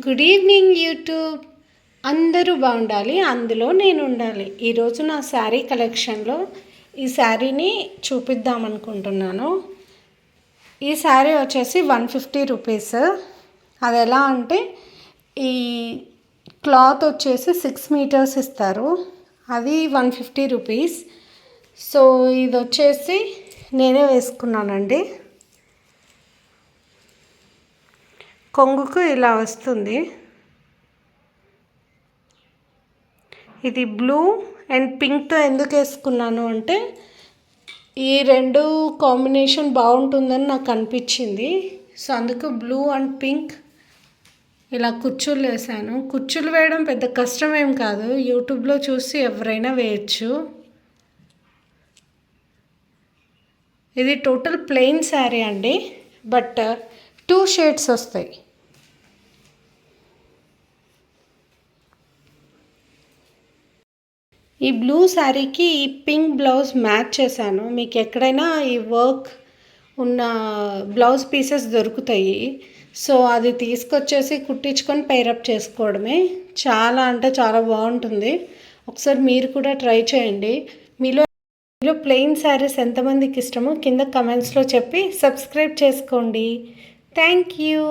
Good evening YouTube. అందరూ బాగుండాలి, అందులో నేను ఉండాలి. ఈరోజు నా శారీ కలెక్షన్లో ఈ శారీని చూపిద్దామనుకుంటున్నాను. ఈ శారీ వచ్చేసి 150 రూపీస్. అది ఎలా అంటే ఈ క్లాత్ వచ్చేసి 6 మీటర్స్ ఇస్తారు, అది 150 రూపీస్. సో ఇది వచ్చేసి నేనే వేసుకున్నానండి. కొంగుకు ఇలా వస్తుంది. ఇది బ్లూ అండ్ పింక్తో ఎందుకు వేసుకున్నాను అంటే ఈ రెండు కాంబినేషన్ బాగుంటుందని నాకు అనిపించింది. సో అందుకు బ్లూ అండ్ పింక్ ఇలా కుచ్చులు వేసాను. కుచ్చులు వేయడం పెద్ద కష్టం ఏం కాదు, యూట్యూబ్లో చూసి ఎవరైనా వేయచ్చు. ఇది టోటల్ ప్లెయిన్ శారీ అండి, బట్ 2 షేడ్స్ వస్తాయి. ఈ బ్లూ శారీకి ఈ పింక్ బ్లౌజ్ మ్యాచ్ చేశాను. మీకు ఎక్కడైనా ఈ వర్క్ ఉన్న బ్లౌజ్ పీసెస్ దొరుకుతాయి. సో అది తీసుకొచ్చేసి కుట్టించుకొని పేరప్ చేసుకోవడమే. చాలా అంటే చాలా బాగుంటుంది. ఒకసారి మీరు కూడా ట్రై చేయండి. మీలో ప్లెయిన్ శారీస్ ఎంతమందికి ఇష్టమో కింద కమెంట్స్లో చెప్పి సబ్స్క్రైబ్ చేసుకోండి. Thank you.